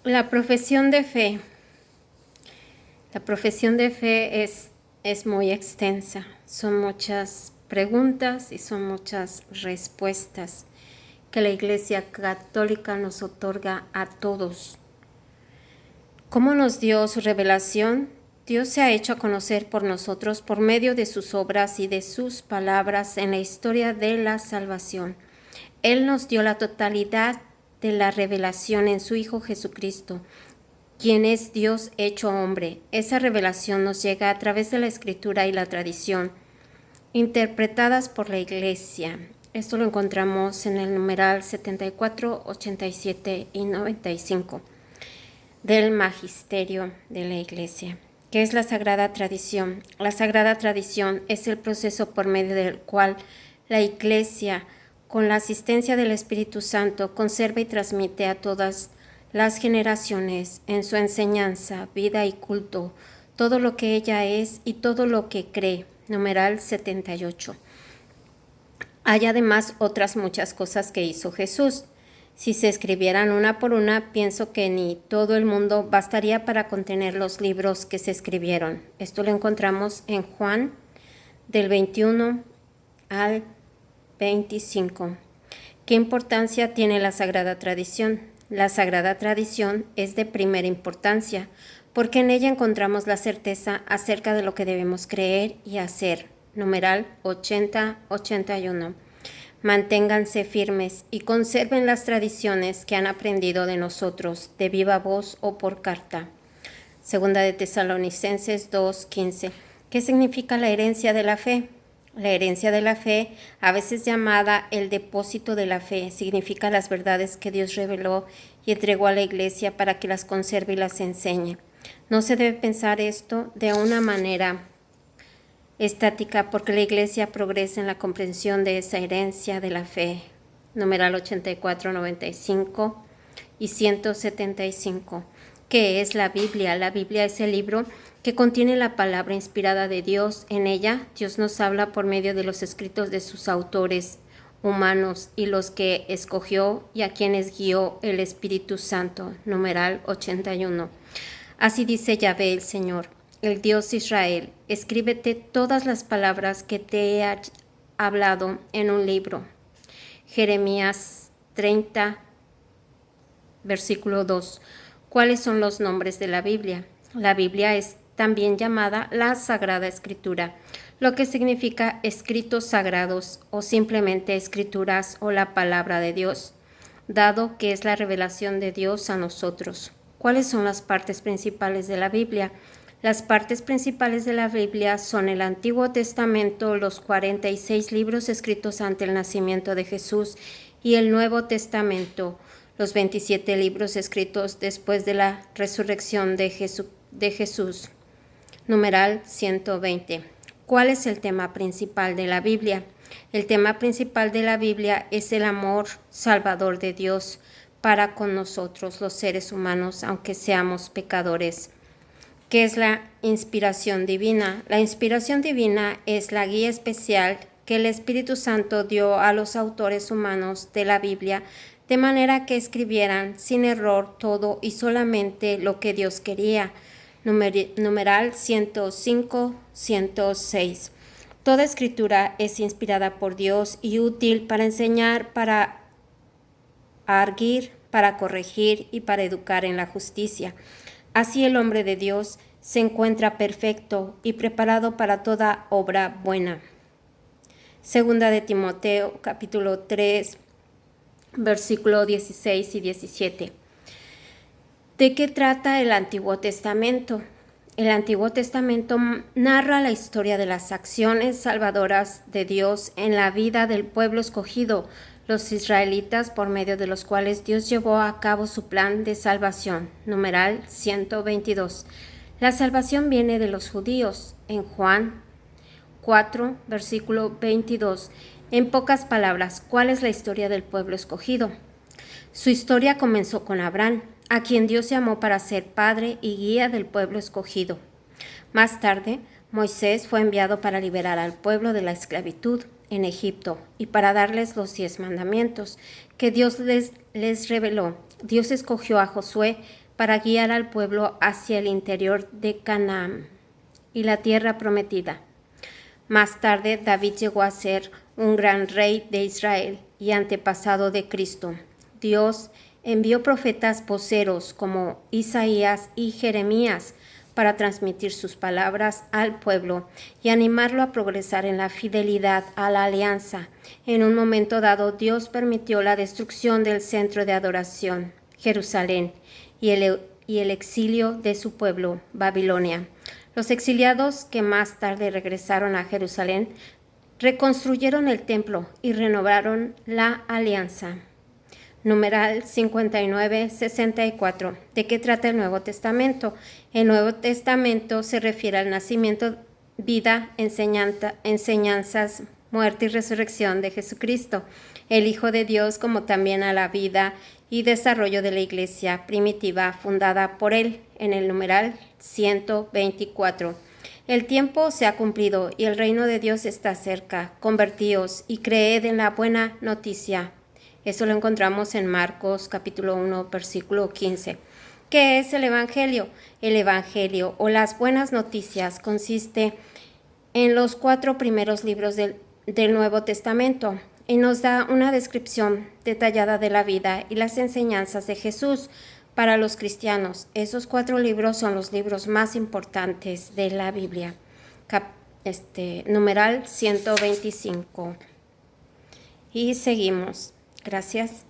La profesión de fe. La profesión de fe es muy extensa. Son muchas preguntas y son muchas respuestas que la Iglesia Católica nos otorga a todos. ¿Cómo nos dio su revelación? Dios se ha hecho a conocer por nosotros por medio de sus obras y de sus palabras en la historia de la salvación. Él nos dio la totalidad de la revelación en su Hijo Jesucristo, quien es Dios hecho hombre. Esa revelación nos llega a través de la Escritura y la tradición, interpretadas por la Iglesia. Esto lo encontramos en el numeral 74, 87 y 95 del Magisterio de la Iglesia. ¿Qué es la Sagrada Tradición? La Sagrada Tradición es el proceso por medio del cual la Iglesia, con la asistencia del Espíritu Santo, conserva y transmite a todas las generaciones en su enseñanza, vida y culto, todo lo que ella es y todo lo que cree. Numeral 78. Hay además otras muchas cosas que hizo Jesús. Si se escribieran una por una, pienso que ni todo el mundo bastaría para contener los libros que se escribieron. Esto lo encontramos en Juan del 21 al 25. ¿Qué importancia tiene la Sagrada Tradición? La Sagrada Tradición es de primera importancia, porque en ella encontramos la certeza acerca de lo que debemos creer y hacer. Numeral 80-81. Manténganse firmes y conserven las tradiciones que han aprendido de nosotros, de viva voz o por carta. Segunda de Tesalonicenses 2:15. ¿Qué significa la herencia de la fe? La herencia de la fe, a veces llamada el depósito de la fe, significa las verdades que Dios reveló y entregó a la Iglesia para que las conserve y las enseñe. No se debe pensar esto de una manera estática, porque la Iglesia progresa en la comprensión de esa herencia de la fe. Numeral 84, 95 y 175. ¿Qué es la Biblia? La Biblia es el libro que contiene la palabra inspirada de Dios. En ella, Dios nos habla por medio de los escritos de sus autores humanos y los que escogió y a quienes guió el Espíritu Santo. Numeral 81. Así dice Yahvé el Señor, el Dios de Israel: escríbete todas las palabras que te he hablado en un libro. Jeremías 30, versículo 2. ¿Cuáles son los nombres de la Biblia? La Biblia es también llamada la Sagrada Escritura, lo que significa escritos sagrados o simplemente escrituras o la palabra de Dios, dado que es la revelación de Dios a nosotros. ¿Cuáles son las partes principales de la Biblia? Las partes principales de la Biblia son el Antiguo Testamento, los 46 libros escritos ante el nacimiento de Jesús, y el Nuevo Testamento, los 27 libros escritos después de la resurrección de Jesús. Numeral 120. ¿Cuál es el tema principal de la Biblia? El tema principal de la Biblia es el amor salvador de Dios para con nosotros, los seres humanos, aunque seamos pecadores. ¿Qué es la inspiración divina? La inspiración divina es la guía especial que el Espíritu Santo dio a los autores humanos de la Biblia, de manera que escribieran sin error todo y solamente lo que Dios quería. Numeral 105-106. Toda escritura es inspirada por Dios y útil para enseñar, para arguir, para corregir y para educar en la justicia. Así el hombre de Dios se encuentra perfecto y preparado para toda obra buena. Segunda de Timoteo, capítulo 3, versículo 16 y 17. ¿De qué trata el Antiguo Testamento? El Antiguo Testamento narra la historia de las acciones salvadoras de Dios en la vida del pueblo escogido, los israelitas, por medio de los cuales Dios llevó a cabo su plan de salvación. Numeral 122. La salvación viene de los judíos. En Juan 4, versículo 22. En pocas palabras, ¿cuál es la historia del pueblo escogido? Su historia comenzó con Abraham, a quien Dios llamó para ser padre y guía del pueblo escogido. Más tarde, Moisés fue enviado para liberar al pueblo de la esclavitud en Egipto y para darles los 10 mandamientos que Dios les reveló. Dios escogió a Josué para guiar al pueblo hacia el interior de Canaán y la tierra prometida. Más tarde, David llegó a ser un gran rey de Israel y antepasado de Cristo. Dios envió profetas voceros como Isaías y Jeremías para transmitir sus palabras al pueblo y animarlo a progresar en la fidelidad a la alianza. En un momento dado, Dios permitió la destrucción del centro de adoración, Jerusalén, y el exilio de su pueblo, Babilonia. Los exiliados que más tarde regresaron a Jerusalén reconstruyeron el templo y renovaron la alianza. Numeral 59-64. ¿De qué trata el Nuevo Testamento? El Nuevo Testamento se refiere al nacimiento, vida, enseñanzas, muerte y resurrección de Jesucristo, el Hijo de Dios, como también a la vida y desarrollo de la iglesia primitiva fundada por él, en el numeral 124. El tiempo se ha cumplido y el reino de Dios está cerca. Convertíos y creed en la buena noticia. Eso lo encontramos en Marcos capítulo 1, versículo 15. ¿Qué es el Evangelio? El Evangelio o las buenas noticias consiste en los 4 primeros libros del Nuevo Testamento y nos da una descripción detallada de la vida y las enseñanzas de Jesús para los cristianos. Esos 4 libros son los libros más importantes de la Biblia. Numeral 125. Y seguimos. Gracias.